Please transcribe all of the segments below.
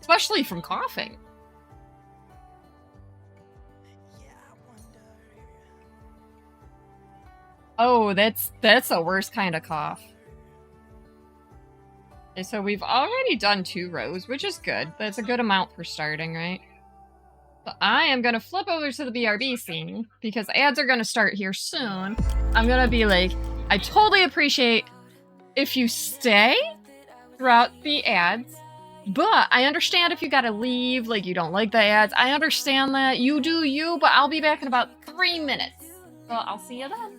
Especially from coughing. Oh, that's the worst kind of cough. Okay, so we've already done 2 rows, which is good. That's a good amount for starting, right? So I am going to flip over to the BRB scene, because ads are going to start here soon. I'm going to be like, I totally appreciate if you stay throughout the ads, but I understand if you gotta leave, like you don't like the ads. I understand that. You do you, but I'll be back in about 3 minutes. So I'll see you then.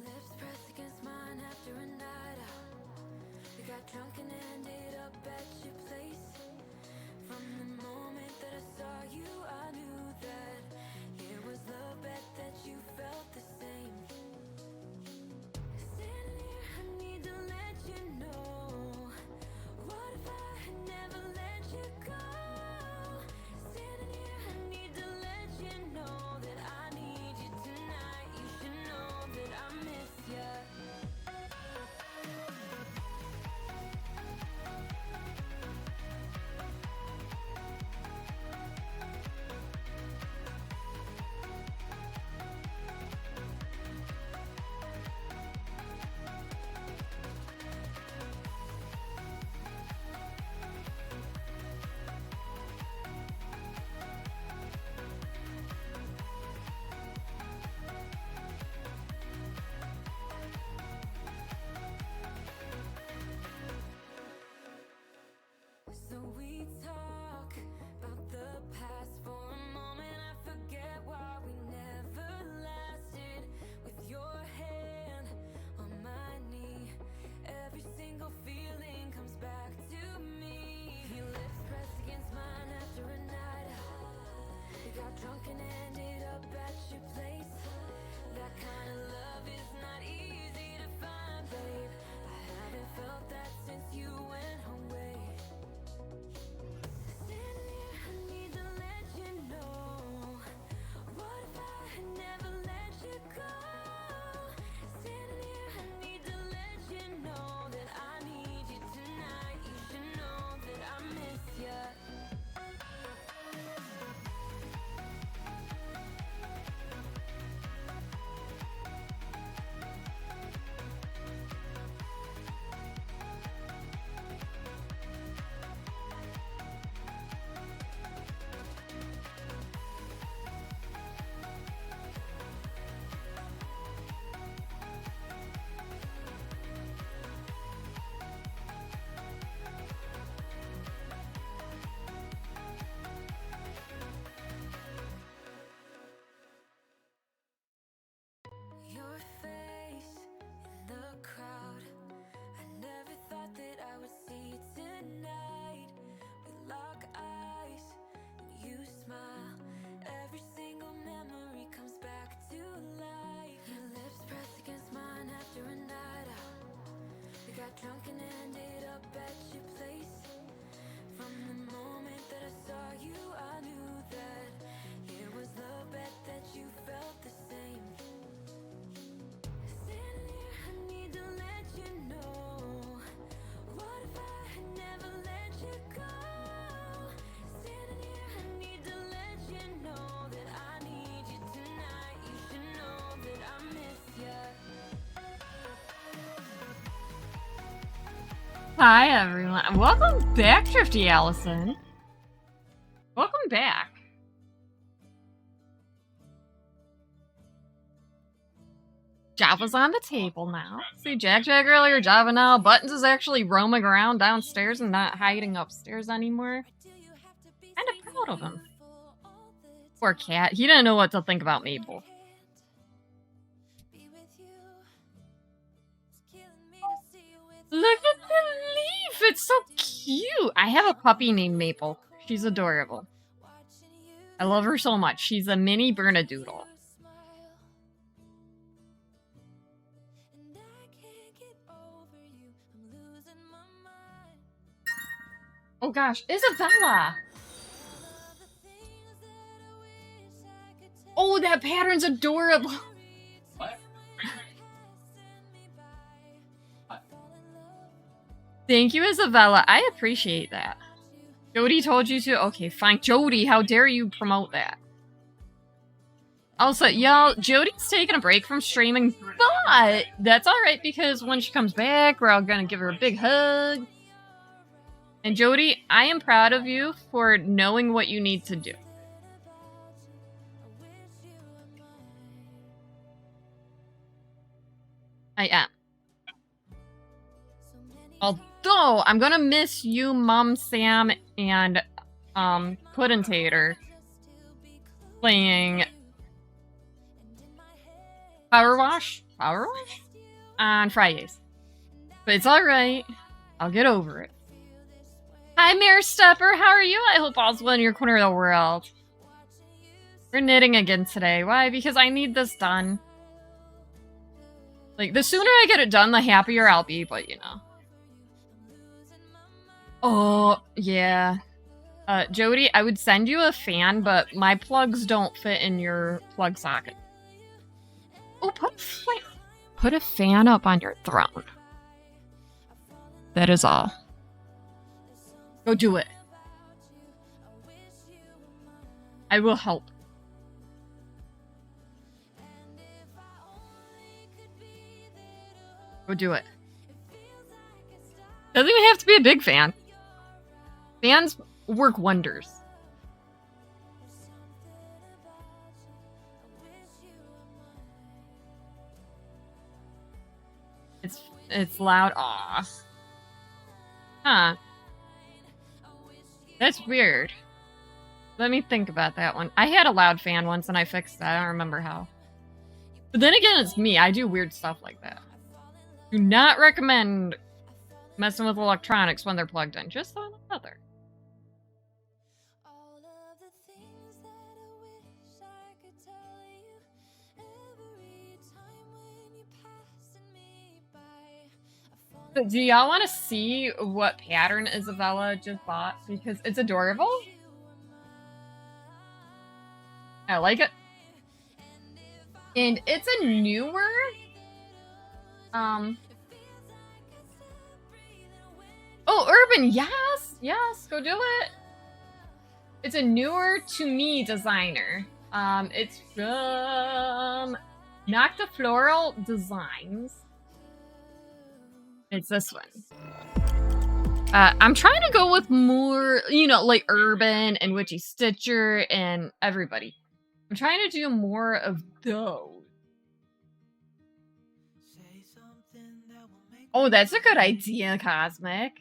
Hi everyone. Welcome back, Thrifty Allison. Welcome back. Java's on the table now. See, Jack earlier, Java now. Buttons is actually roaming around downstairs and not hiding upstairs anymore. Kind of proud of him. Poor cat. He didn't know what to think about Maple. Look at the leaf! It's so cute! I have a puppy named Maple. She's adorable. I love her so much. She's a mini Bernedoodle. Oh gosh, Isabella! Oh, that pattern's adorable! What? Thank you, Isabella. I appreciate that. Jody told you to? Okay, fine. Jody, how dare you promote that? Also, y'all, Jody's taking a break from streaming, but that's alright because when she comes back, we're all gonna give her a big hug. And Jody, I am proud of you for knowing what you need to do. I am. Although, I'm gonna miss you, Mom Sam, and Puddin' Tater playing Power Wash on Fridays. But it's alright. I'll get over it. Hi, Mare Stepper. How are you? I hope all's well in your corner of the world. We're knitting again today. Why? Because I need this done. Like, the sooner I get it done, the happier I'll be, but you know. Oh, yeah. Jody, I would send you a fan, but my plugs don't fit in your plug socket. Oh, put a fan up on your throne. That is all. Go do it. I will help. Go do it. Doesn't even have to be a big fan. Fans work wonders. It's loud. Aw. Huh. That's weird. Let me think about that one. I had a loud fan once and I fixed that. I don't remember how. But then again, it's me. I do weird stuff like that. Do not recommend messing with electronics when they're plugged in. Just on another. But do y'all want to see what pattern Isabella just bought? Because it's adorable. I like it. And it's a newer... Oh, Urban! Yes! Yes, go do it! It's a newer to me designer. It's from Nocta Floral Designs. It's this one. I'm trying to go with more, you know, like Urban and Witchy Stitcher and everybody. I'm trying to do more of those. Oh, that's a good idea, Cosmic.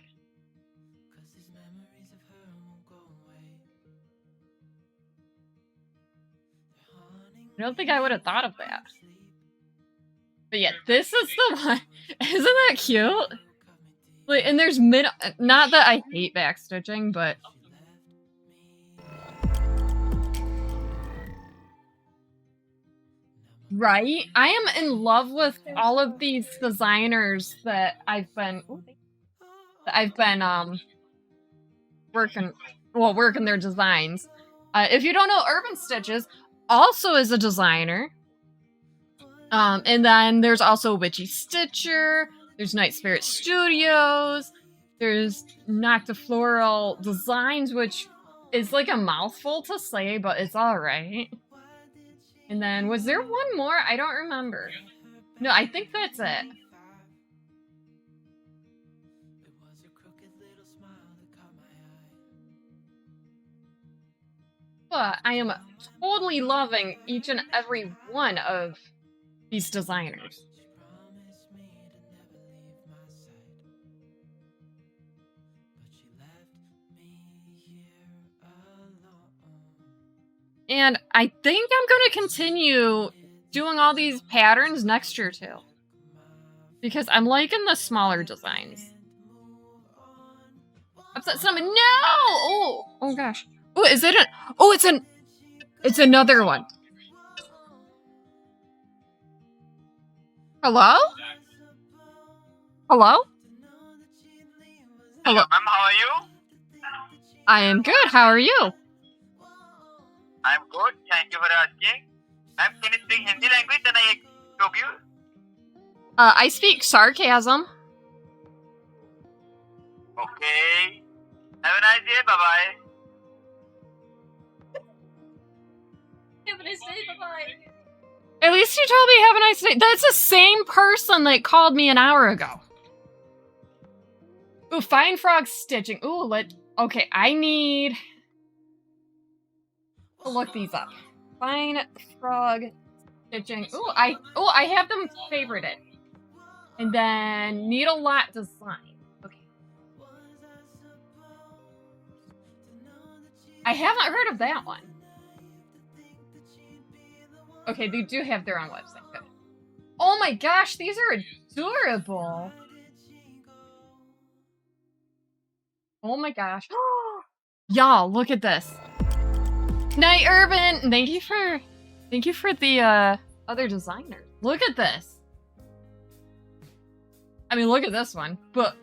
I don't think I would have thought of that. But yeah, this is the one. Isn't that cute? Like, and there's not that I hate backstitching, but right? I am in love with all of these designers that I've been working their designs. If you don't know, Urban Stitches also is a designer. And then there's also Witchy Stitcher, there's Night Spirit Studios, there's Nocta Floral Designs, which is like a mouthful to say, but it's alright. And then, was there one more? I don't remember. No, I think that's it. But I am totally loving each and every one of these designers. And I think I'm going to continue doing all these patterns next year too. Because I'm liking the smaller designs. Upset Summon, no! Oh gosh. Oh, is it it's another one. Hello? Hello? Hello, ma'am. How are you? I am good. How are you? I'm good. Thank you for asking. Ma'am, can you speak Hindi language? Then I talk you. I speak sarcasm. Okay. Have a nice day. Bye-bye. Have a nice day. Bye-bye. At least you told me have a nice day. That's the same person that called me an hour ago. Ooh, fine frog stitching. Ooh, okay, I need to look these up. Fine frog stitching. Ooh, I have them favorited. And then needle lot design. Okay. I haven't heard of that one. Okay, they do have their own website. Good. Oh my gosh, these are adorable. Oh my gosh. Y'all, look at this. Night Urban! Thank you for the other designer. Look at this. I mean, look at this one, but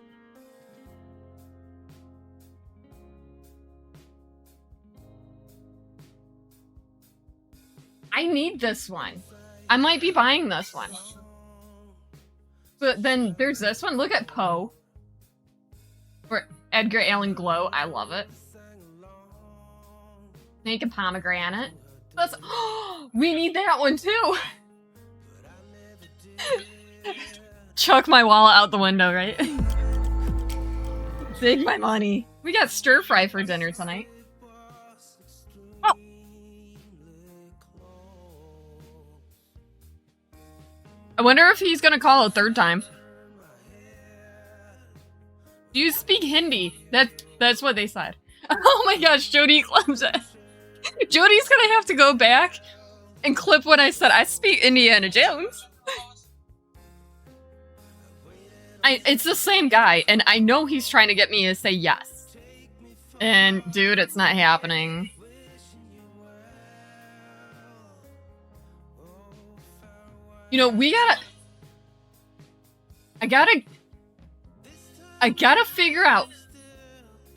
I need this one. I might be buying this one. But then there's this one. Look at Poe. Or Edgar Allan Glow. I love it. Make a pomegranate. That's, we need that one too. Chuck my wallet out the window, right? Take my money. We got stir fry for dinner tonight. Oh. I wonder if he's gonna call a third time. Do you speak Hindi? That's what they said. Oh my gosh, Jody claims it. Jody's gonna have to go back and clip what I said. I speak Indiana Jones. It's the same guy, and I know he's trying to get me to say yes. And dude, it's not happening. You know, I gotta figure out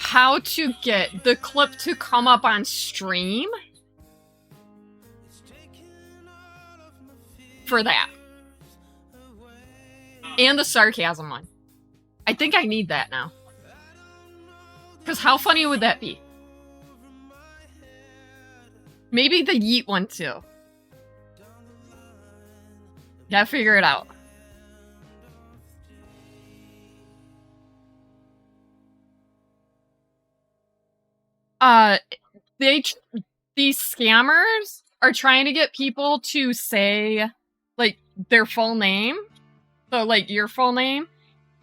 how to get the clip to come up on stream for that. And the sarcasm one. I think I need that now. Because how funny would that be? Maybe the yeet one too. Gotta figure it out. These scammers are trying to get people to say, like, their full name. So, like, your full name.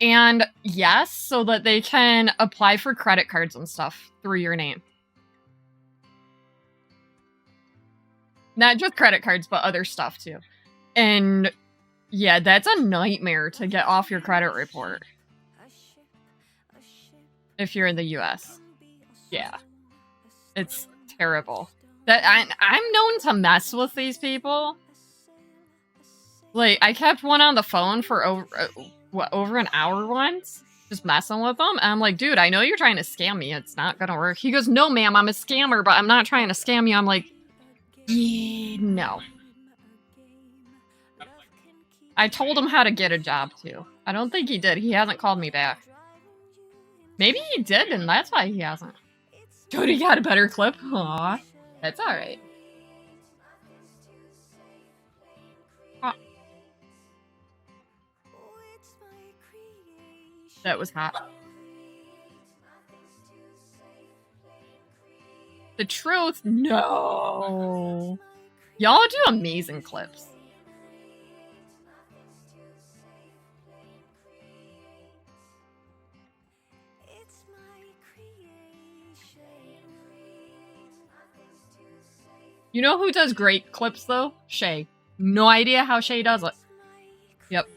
And yes, so that they can apply for credit cards and stuff through your name. Not just credit cards, but other stuff, too. And, yeah, that's a nightmare to get off your credit report. If you're in the US. Yeah. It's terrible. I'm known to mess with these people. Like, I kept one on the phone for over an hour once, just messing with them. And I'm like, dude, I know you're trying to scam me. It's not gonna work. He goes, no, ma'am, I'm a scammer, but I'm not trying to scam you. I'm like, yeah, no. I told him how to get a job, too. I don't think he did. He hasn't called me back. Maybe he did, and that's why he hasn't. Jody got a better clip? Aw, that's alright. That was hot. The truth? No. Y'all do amazing clips. You know who does great clips, though? Shay. No idea how Shay does it. Yep.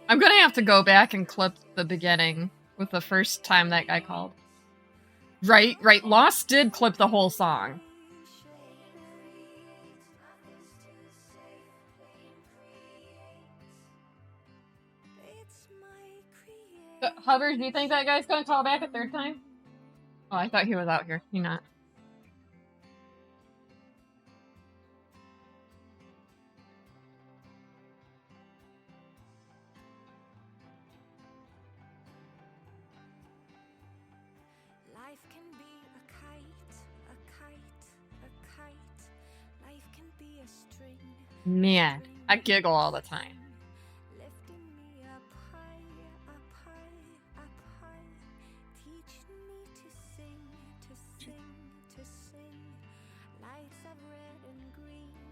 I'm gonna have to go back and clip the beginning with the first time that guy called. Right. Lost did clip the whole song. Hubbard, do you think that guy's gonna call back a third time? Oh, I thought he was out here. He's not. Man, I giggle all the time.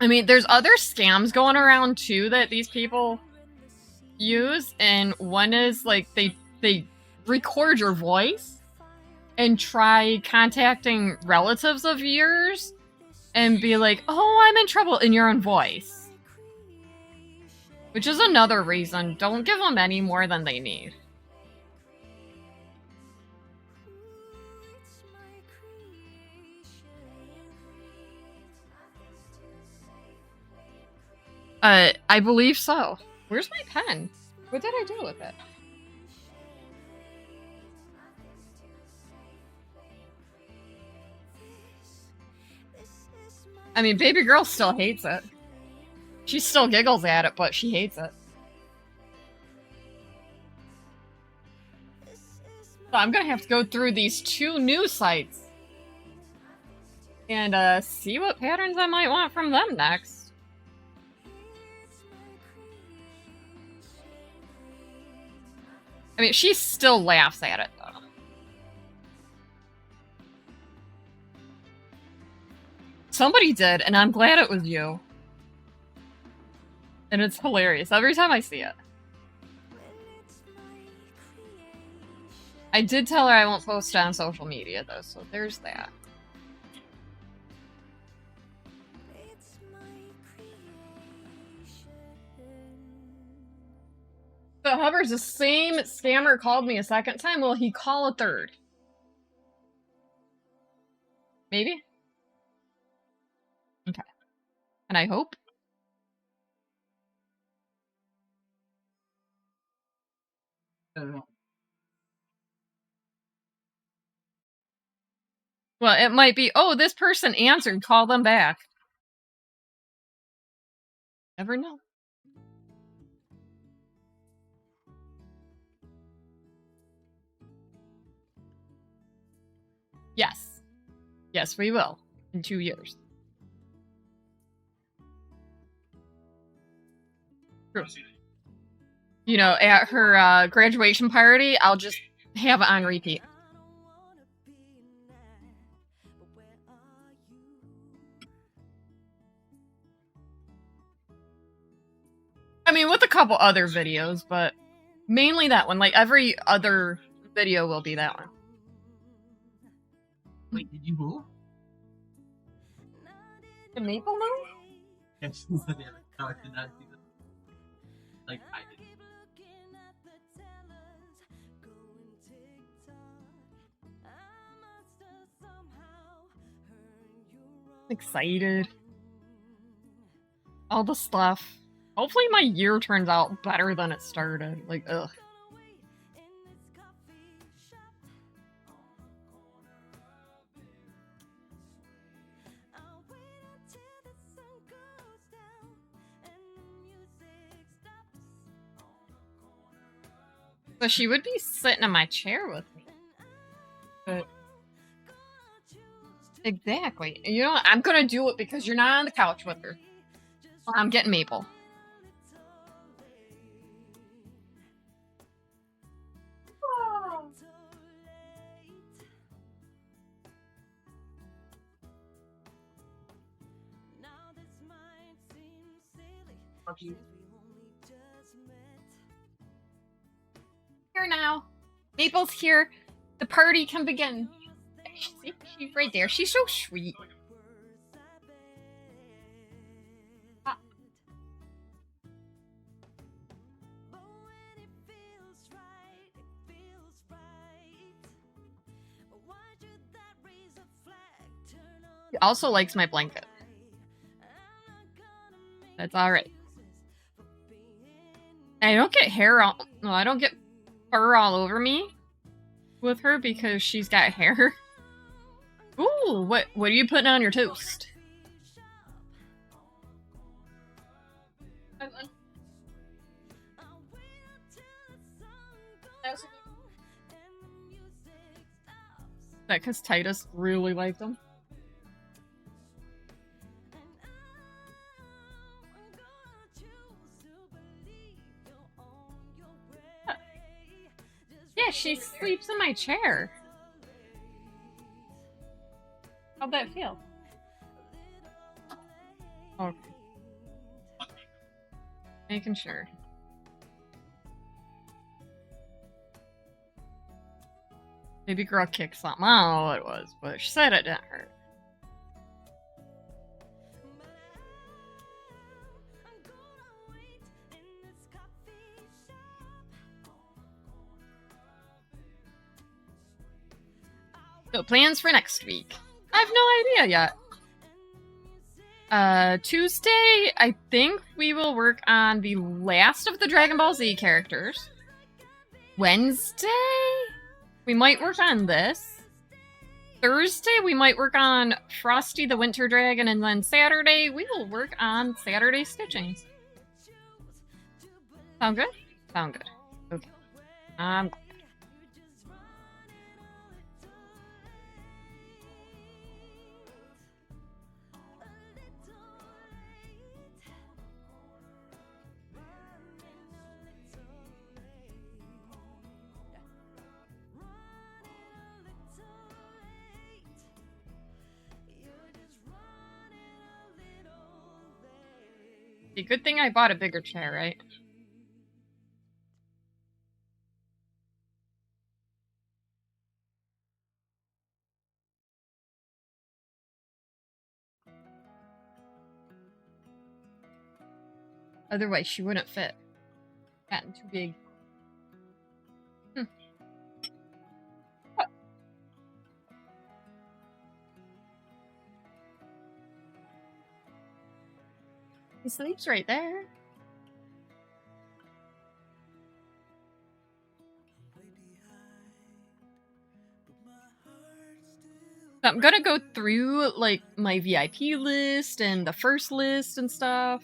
I mean, there's other scams going around too that these people use, and one is like they record your voice and try contacting relatives of yours and be like, "Oh, I'm in trouble," in your own voice. Which is another reason, don't give them any more than they need. I believe so. Where's my pen? What did I do with it? I mean, baby girl still hates it. She still giggles at it, but she hates it. So I'm gonna have to go through these 2 new sites and see what patterns I might want from them next. I mean, she still laughs at it, though. Somebody did, and I'm glad it was you. And it's hilarious every time I see it. I did tell her I won't post it on social media, though, so there's that. But Hubbard's the same scammer called me a second time. Will he call a third? Maybe? Okay. And I hope. Well, it might be, oh, this person answered, call them back. Never know. Yes. Yes, we will. In 2 years. True. You know, at her graduation party, I'll just have it on repeat. I mean, with a couple other videos, but mainly that one. Like, every other video will be that one. Wait, did you move? The maple move? Yes, no, I did not see that. Like, I did. Excited. All the stuff. Hopefully my year turns out better than it started. Like, ugh. So she would be sitting in my chair with me. But exactly. You know what? I'm gonna do it because you're not on the couch with her. I'm getting Maple. Here now. Maple's here. The party can begin. See, she's right there. She's so sweet. Ah. She also likes my blanket. That's alright. I don't get hair all... No, I don't get fur all over me with her because she's got hair. Ooh, what are you putting on your toast? Is that because Titus really liked them? Yeah, she sleeps in my chair. How'd that feel? Okay. Making sure. Baby girl kicked something. I don't know what it was, but she said it didn't hurt. So plans for next week. I have no idea yet. Tuesday, I think we will work on the last of the Dragon Ball Z characters. Wednesday, we might work on this. Thursday, we might work on Frosty the Winter Dragon, and then Saturday, we will work on Saturday stitching. Sound good? Sound good. Okay. Good thing I bought a bigger chair, right? Otherwise, she wouldn't fit. Gotten too big. What? He sleeps right there. So I'm gonna go through like my VIP list and the first list and stuff.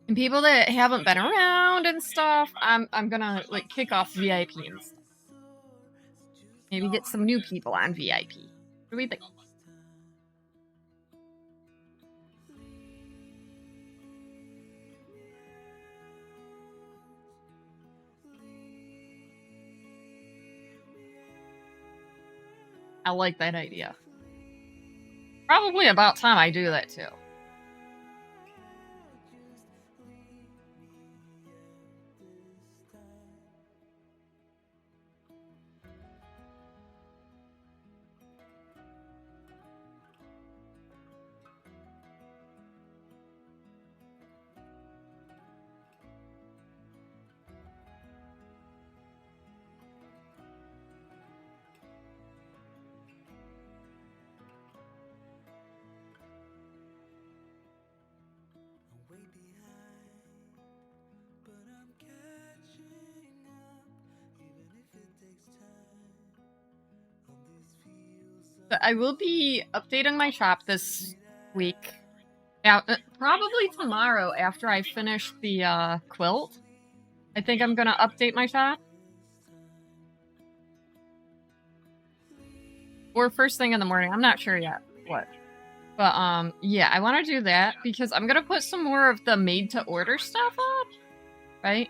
And people that haven't been around and stuff, I'm gonna like kick off VIP and stuff. Maybe get some new people on VIP. What do we think? I like that idea. Probably about time I do that too. I will be updating my shop this week. Probably tomorrow after I finish the quilt. I think I'm gonna update my shop. Or first thing in the morning. I'm not sure yet what. But yeah, I want to do that because I'm gonna put some more of the made to order stuff up, right?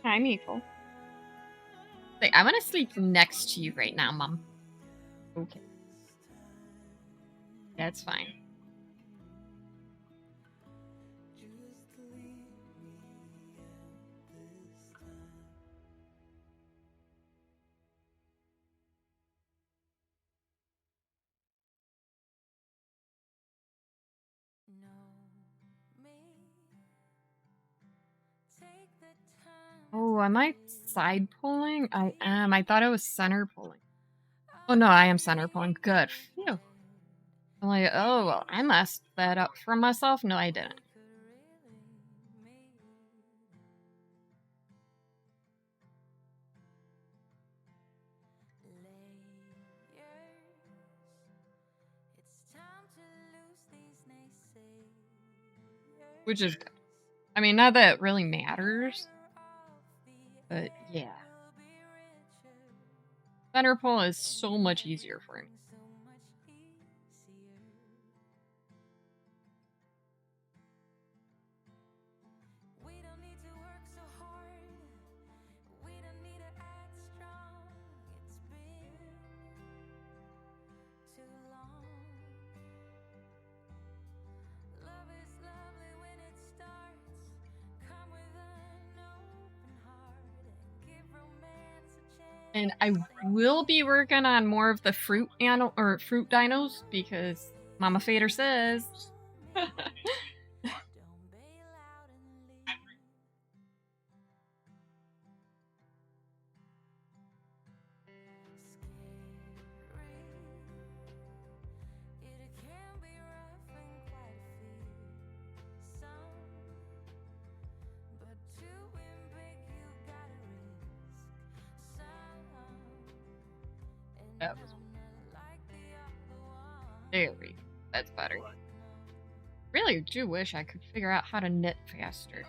Hi, Maple. Wait, I want to sleep next to you right now, Mom. Okay. That's fine. Oh, am I side pulling? I am. I thought it was center pulling. Oh no, I am center pulling. Good. Phew. I'm like, oh, well, I messed that up for myself. No, I didn't. which is good. I mean, not that it really matters, but yeah. Center pull is so much easier for me. And I will be working on more of the fruit dinos because Mama Fader says. That was... There we go. That's better. Really do wish I could figure out how to knit faster.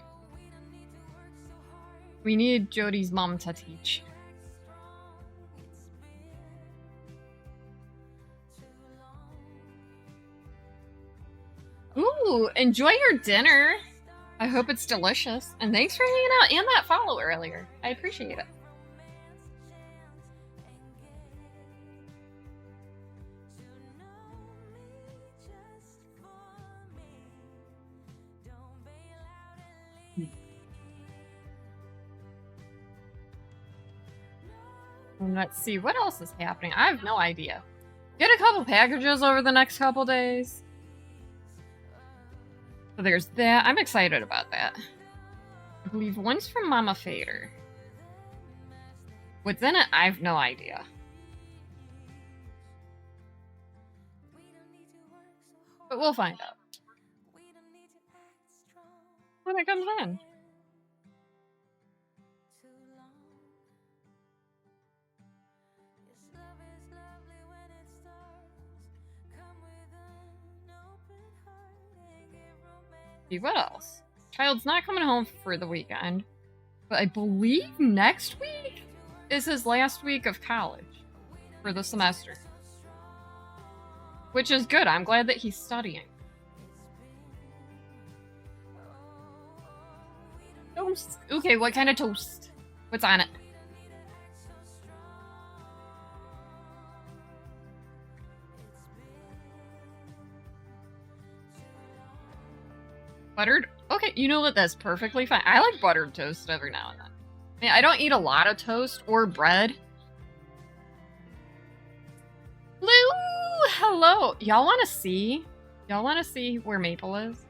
We need Jody's mom to teach. Ooh, enjoy your dinner. I hope it's delicious. And thanks for hanging out and that follow earlier. I appreciate it. And let's see, what else is happening? I have no idea. Get a couple packages over the next couple days. So there's that. I'm excited about that. I believe one's from Mama Fader. What's in it? I have no idea. But we'll find out when it comes in. What else? Child's not coming home for the weekend, but I believe next week is his last week of college for the semester. Which is good. I'm glad that he's studying. Toast. Okay, what kind of toast? What's on it? Buttered? Okay, you know what? That's perfectly fine. I like buttered toast every now and then. I mean, I don't eat a lot of toast or bread. Blue! Hello! Y'all want to see? Y'all want to see where Maple is?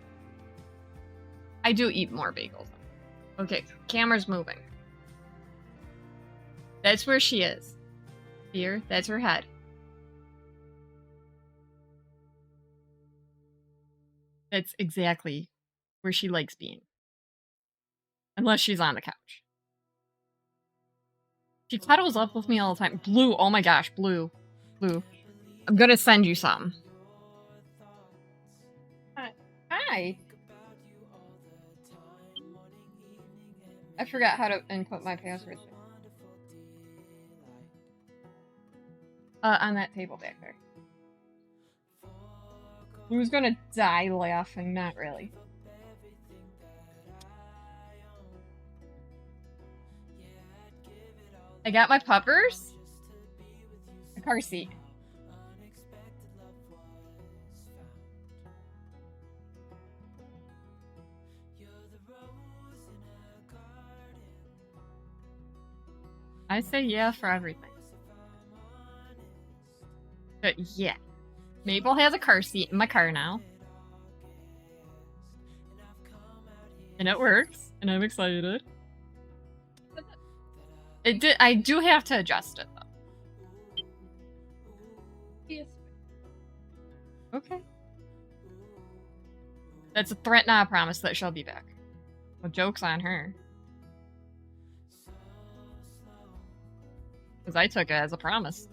I do eat more bagels. Okay, camera's moving. That's where she is. Here, that's her head. That's exactly where she likes being. Unless she's on the couch. She cuddles up with me all the time. Blue, oh my gosh, Blue. Blue. I'm gonna send you some. Hi. I forgot how to input my password. On that table back there. Blue's gonna die laughing, not really. I got my puppers. A car seat. I say yeah for everything. But yeah. Maple has a car seat in my car now. And it works. And I'm excited. I do have to adjust it though. Yes. Okay. That's a threat, not a promise that she'll be back. Well, joke's on her. Because I took it as a promise.